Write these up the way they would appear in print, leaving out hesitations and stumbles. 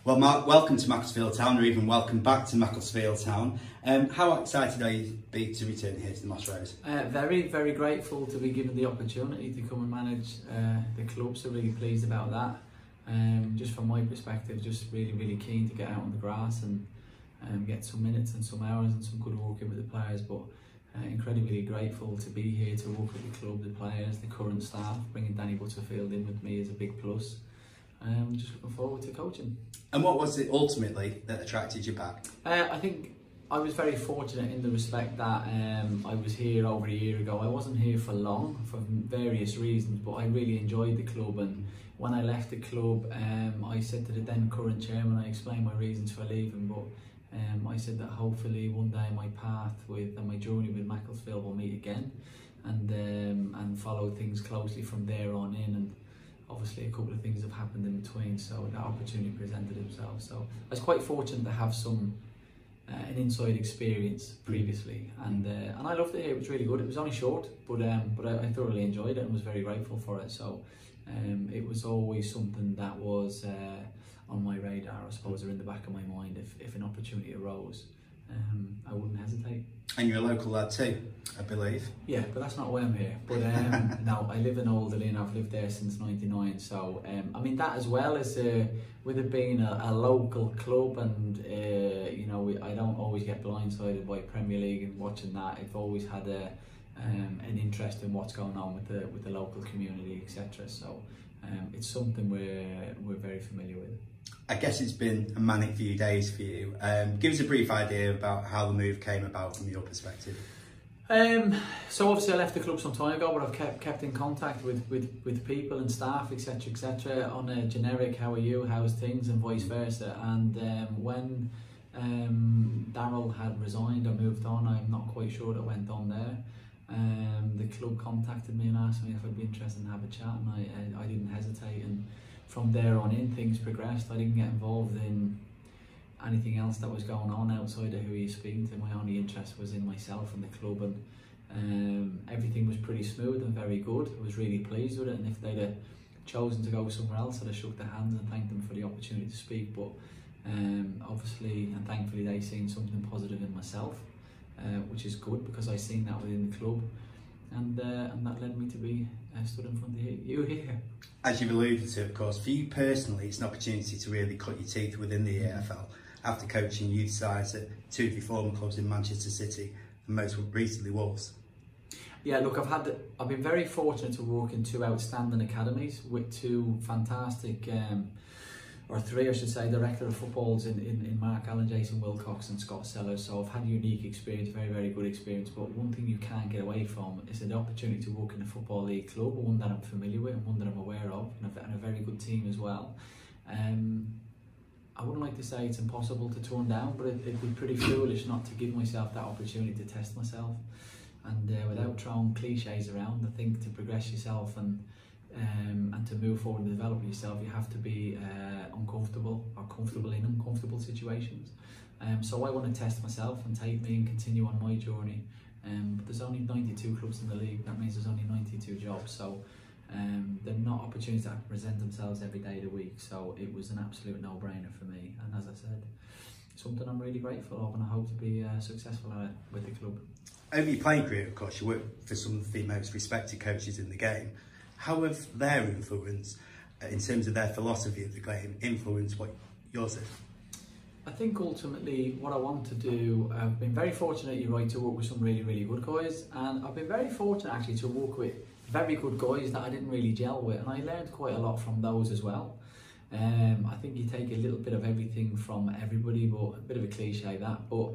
Well, Mark, welcome to Macclesfield Town, or even welcome back to Macclesfield Town. How excited are you to return here to the Moss Rose? Very, very grateful to be given the opportunity to come and manage the club, so really pleased about that. Just from my perspective, just really keen to get out on the grass and get some minutes and some hours and some good work in with the players, but incredibly grateful to be here to work with the club, the players, the current staff. Bringing Danny Butterfield in with me is a big plus. Just looking forward to coaching. And what was it ultimately that attracted you back? I think I was very fortunate in the respect that I was here over a year ago. I wasn't here for long for various reasons, but I really enjoyed the club, and when I left the club I said to the then current chairman, I explained my reasons for leaving, but I said that hopefully one day my path with and my journey with Macclesfield will meet again, and follow things closely from there on in. And obviously a couple of things have happened in between, so that opportunity presented itself. So I was quite fortunate to have an inside experience previously, and I loved it here. It was really good. It was only short, but I thoroughly enjoyed it and was very grateful for it. So it was always something that was on my radar, I suppose, or in the back of my mind. If an opportunity arose, I wouldn't hesitate. And you're a local lad too, I believe. Yeah, but that's not why I'm here. But no, I live in Alderley and I've lived there since '99. So I mean, that as well as with it being a local club, and you know, I don't always get blindsided by Premier League and watching that. I've always had an interest in what's going on with the local community, etc. So it's something we're very familiar with. I guess it's been a manic few days for you. Give us a brief idea about how the move came about from your perspective. So obviously I left the club some time ago, but I've kept in contact with people and staff, etc, on a generic "how are you, how's things," and vice versa. And when Daryl had resigned or moved on, I'm not quite sure what went on there. The club contacted me and asked me if I'd be interested in having a chat, and I didn't hesitate. And from there on in, things progressed. I didn't get involved in anything else that was going on outside of who you're speaking to. My only interest was in myself and the club, and everything was pretty smooth and very good. I was really pleased with it, and if they'd have chosen to go somewhere else, I'd have shook their hands and thanked them for the opportunity to speak. But obviously and thankfully they seen something positive in myself, which is good, because I seen that within the club, and that led me to be stood in front of you here. As you've alluded to, of course, for you personally, it's an opportunity to really cut your teeth within the EFL after coaching youth sides at two of your former clubs in Manchester City and most recently Wolves. Yeah, look, I've been very fortunate to work in two outstanding academies with two fantastic, or three I should say, director of footballs in Mark Allen, Jason Wilcox and Scott Sellers. So I've had a unique experience, very good experience. But one thing you can't get away from is the opportunity to work in a Football League club, one that I'm familiar with and one that I'm aware of, and a very good team as well. I wouldn't like to say it's impossible to turn down, but it'd be pretty foolish not to give myself that opportunity to test myself. And without throwing cliches around, I think to progress yourself and to move forward and develop yourself, you have to be uncomfortable or comfortable in uncomfortable situations. So I want to test myself and take me and continue on my journey. But there's only 92 clubs in the league. That means there's only 92 jobs. So they're not opportunities that present themselves every day of the week. So it was an absolute no-brainer for me. And as I said, something I'm really grateful of, and I hope to be successful at it with the club. Over your playing career, of course, you worked for some of the most respected coaches in the game. How have their influence, in terms of their philosophy of the game, influenced what yours is? I think ultimately what I want to do, I've been very fortunate, you're right, to work with some really good guys, and I've been very fortunate actually to work with very good guys that I didn't really gel with, and I learned quite a lot from those as well. I think you take a little bit of everything from everybody, but a bit of a cliche that, but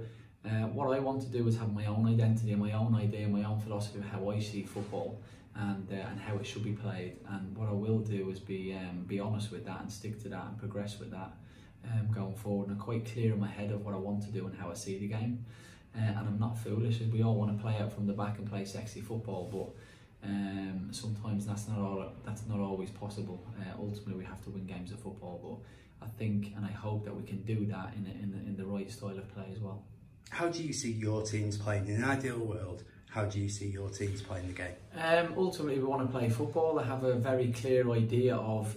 what I want to do is have my own identity and my own idea and my own philosophy of how I see football and how it should be played. And what I will do is be honest with that and stick to that and progress with that going forward. And I'm quite clear in my head of what I want to do and how I see the game. And I'm not foolish. We all want to play out from the back and play sexy football, but sometimes that's not always possible. Ultimately, we have to win games of football. But I think and I hope that we can do that in the right style of play as well. How do you see your teams playing in an ideal world? how do you see your teams playing the game? Ultimately, we want to play football. I have a very clear idea of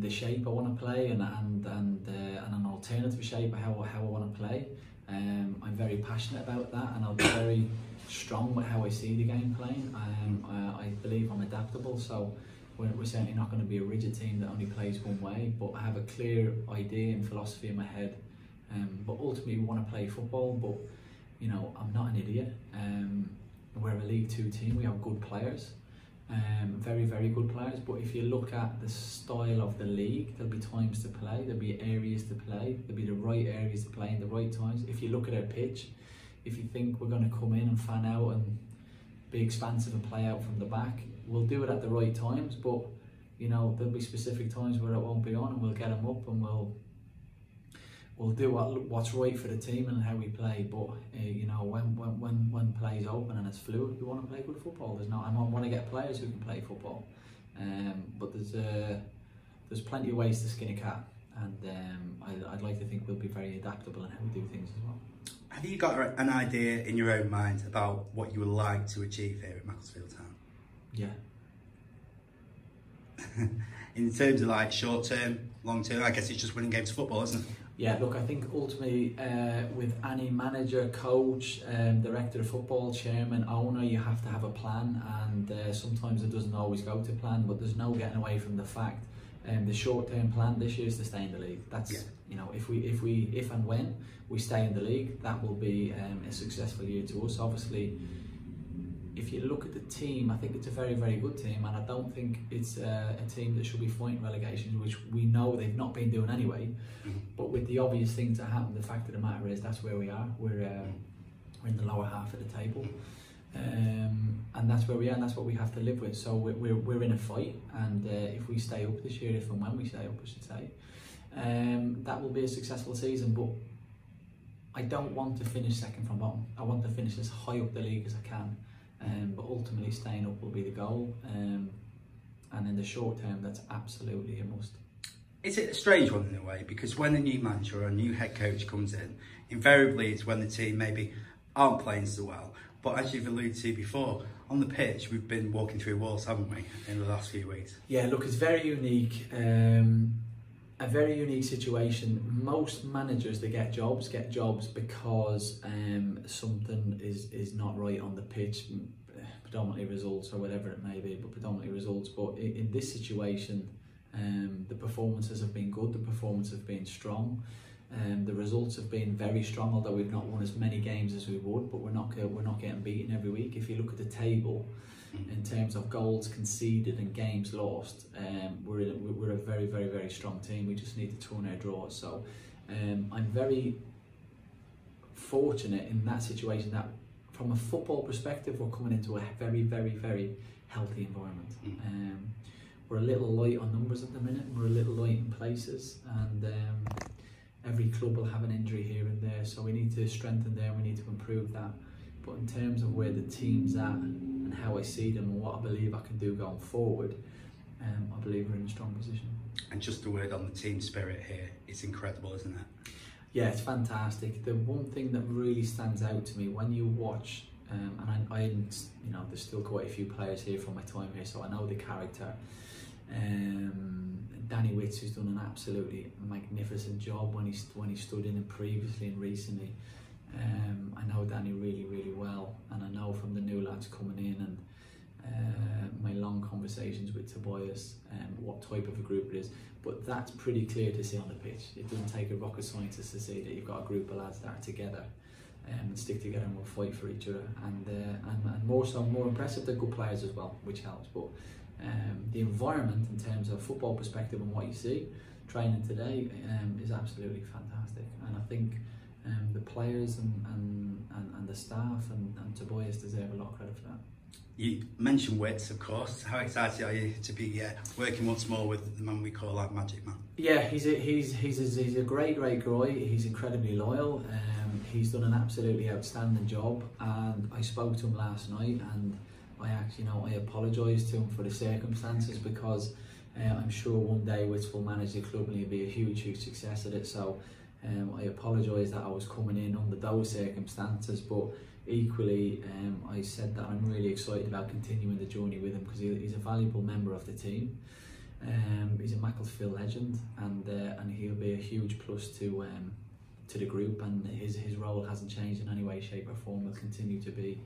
the shape I want to play and an alternative shape of how I want to play. I'm very passionate about that, and I'll be very strong with how I see the game playing. I believe I'm adaptable, so we're certainly not going to be a rigid team that only plays one way, but I have a clear idea and philosophy in my head. But ultimately we want to play football, but you know, I'm not an idiot. We're a League Two team, we have good players, very, very good players, but if you look at the style of the league, there'll be times to play, there'll be areas to play, there'll be the right areas to play in the right times. If you look at our pitch, if you think we're going to come in and fan out and be expansive and play out from the back, we'll do it at the right times, but you know, there'll be specific times where it won't be on, and we'll get them up and we'll do what's right for the team and how we play. But you know, when play's open and it's fluid, we want to play good football. I want to get players who can play football, but there's plenty of ways to skin a cat, and I'd like to think we'll be very adaptable in how we do things as well. Have you got an idea in your own mind about what you would like to achieve here at Macclesfield Town? Yeah. In terms of like short term, long term, I guess it's just winning games of football, isn't it? Yeah, look, I think ultimately with any manager, coach, director of football, chairman, owner, you have to have a plan, and sometimes it doesn't always go to plan, but there's no getting away from the fact. The short-term plan this year is to stay in the league. That's, yeah. You know, if and when we stay in the league, that will be a successful year to us. Obviously, if you look at the team, I think it's a very, very good team, and I don't think it's a team that should be fighting relegation, which we know they've not been doing anyway. But with the obvious things that happen, the fact of the matter is that's where we are. We're in the lower half of the table, and that's where we are, and that's what we have to live with. So we're in a fight, and if we stay up this year, if and when we stay up, I should say, that will be a successful season. But I don't want to finish second from bottom. I want to finish as high up the league as I can. But ultimately staying up will be the goal, and in the short term that's absolutely a must. Is it a strange one in a way, because when a new manager or a new head coach comes in, invariably it's when the team maybe aren't playing so well, but as you've alluded to before, on the pitch we've been walking through walls, haven't we, in the last few weeks? Yeah, look, it's very unique. A very unique situation. Most managers that get jobs because something is not right on the pitch, predominantly results or whatever it may be, but predominantly results. But in this situation, the performances have been good, the performances have been strong, the results have been very strong, although we've not won as many games as we would, but we're not getting beaten every week. If you look at the table, in terms of goals conceded and games lost, we're a very, very, very strong team. We just need to turn our draws. So I'm very fortunate in that situation that from a football perspective, we're coming into a very, very, very healthy environment. We're a little light on numbers at the minute, and we're a little light in places, and every club will have an injury here and there, so we need to strengthen there, we need to improve that. But in terms of where the team's at and how I see them and what I believe I can do going forward, I believe we're in a strong position. And just a word on the team spirit here, it's incredible, isn't it? Yeah, it's fantastic. The one thing that really stands out to me when you watch, and I you know, there's still quite a few players here from my time here, so I know the character. Danny Witts, who's done an absolutely magnificent job when he stood in it previously and recently. I know Danny really, really well, and I know from the new lads coming in and my long conversations with Tobias what type of a group it is, but that's pretty clear to see on the pitch. It doesn't take a rocket scientist to see that you've got a group of lads that are together and stick together and will fight for each other, and more impressive, they're good players as well, which helps. But the environment in terms of football perspective and what you see training today is absolutely fantastic, and I think the players and the staff and Tobias deserve a lot of credit for that. You mentioned Wits, of course. How excited are you to be working once more with the man we call like Magic Man? Yeah, he's a great guy. He's incredibly loyal. He's done an absolutely outstanding job, and I spoke to him last night, and I apologised to him for the circumstances, because I'm sure one day Wits will manage the club and he'll be a huge success at it. So I apologise that I was coming in under those circumstances, but equally, I said that I'm really excited about continuing the journey with him because he's a valuable member of the team. He's a Macclesfield legend, and he'll be a huge plus to the group, and his role hasn't changed in any way, shape or form. He'll continue to be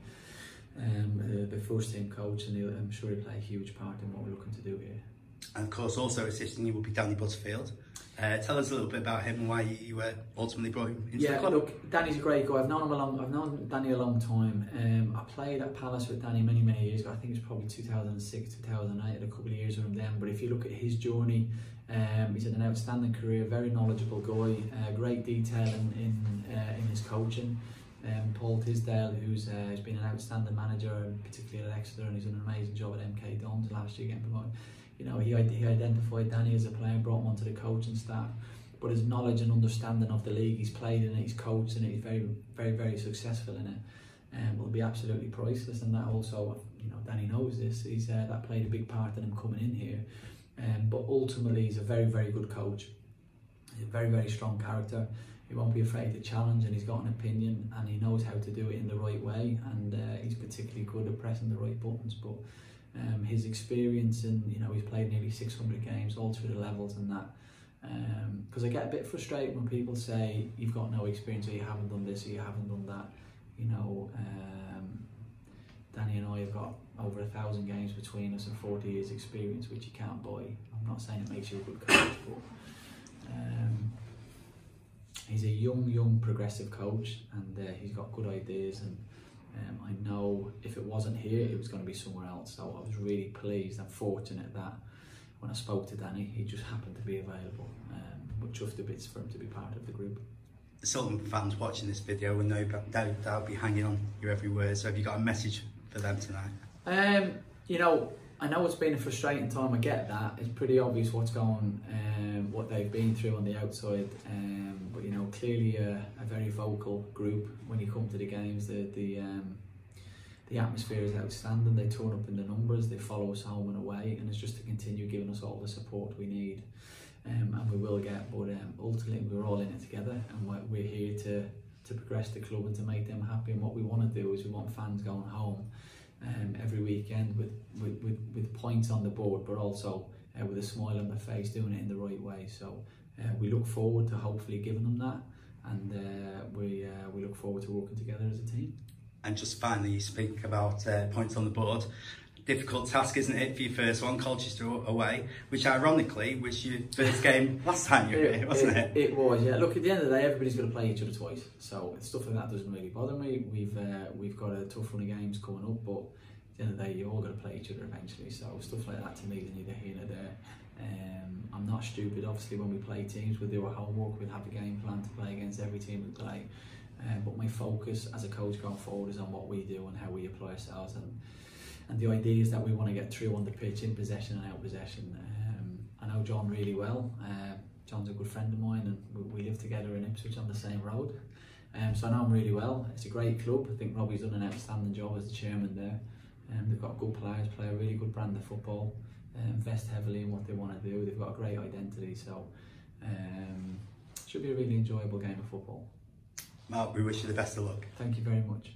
the first team coach, and I'm sure he'll play a huge part in what we're looking to do here. And of course, also assisting you will be Danny Butterfield. Tell us a little bit about him and why you ultimately brought him into the club. Look, Danny's a great guy. I've known Danny a long time. I played at Palace with Danny many years ago. I think it was probably 2006, 2008. I had a couple of years with him then. But if you look at his journey, he's had an outstanding career, very knowledgeable guy, great detail in his coaching. Paul Tisdale, who's been an outstanding manager, and particularly at Exeter, and he's done an amazing job at MK Dons last year getting promoted. You know, he identified Danny as a player, brought him onto the coaching staff. But his knowledge and understanding of the league, he's played in it, he's coached in it, he's very successful in it, will be absolutely priceless. And that also, you know, Danny knows this. He's that played a big part in him coming in here. But ultimately, he's a very good coach. He's a very strong character. He won't be afraid to challenge, and he's got an opinion, and he knows how to do it in the right way. And he's particularly good at pressing the right buttons. But his experience, and you know, he's played nearly 600 games, all through the levels and that. Because I get a bit frustrated when people say you've got no experience, or you haven't done this, or you haven't done that. You know, Danny and I have got over 1,000 games between us and 40 years experience, which you can't buy. I'm not saying it makes you a good coach, but he's a young progressive coach, and he's got good ideas, and I know if it wasn't here, it was going to be somewhere else. So I was really pleased and fortunate that when I spoke to Danny, he just happened to be available. But chuffed a bit for him to be part of the group. The Silkmen fans watching this video will no doubt they'll be hanging on your every word. So have you got a message for them tonight? You know, I know it's been a frustrating time. I get that. It's pretty obvious what's going, what they've been through on the outside. But you know, clearly a very vocal group when you come to the games. The atmosphere is outstanding. They turn up in the numbers. They follow us home and away, and it's just to continue giving us all the support we need, and we will get. But ultimately, we're all in it together, and we're here to progress the club and to make them happy. And what we want to do is we want fans going home every weekend with points on the board, but also with a smile on their face, doing it in the right way. So we look forward to hopefully giving them that, and we look forward to working together as a team. And just finally, you speak about points on the board. Difficult task, isn't it, for your first one, Colchester away, which ironically was your first game last time you were here, wasn't it? It was, yeah. Look, at the end of the day, everybody's going to play each other twice, so stuff like that doesn't really bother me. We've got a tough run of games coming up, but at the end of the day, you're all going to play each other eventually, so stuff like that to me is neither here nor there. I'm not stupid. Obviously, when we play teams, we'll do our homework, we'll have a game plan to play against every team we play. But my focus as a coach going forward is on what we do and how we apply ourselves, and the ideas that we want to get through on the pitch, in possession and out possession. I know John really well. John's a good friend of mine, and we live together in Ipswich on the same road. So I know him really well. It's a great club. I think Robbie's done an outstanding job as the chairman there. They've got good players, play a really good brand of football, invest heavily in what they want to do. They've got a great identity, so should be a really enjoyable game of football. Mark, we wish you the best of luck. Thank you very much.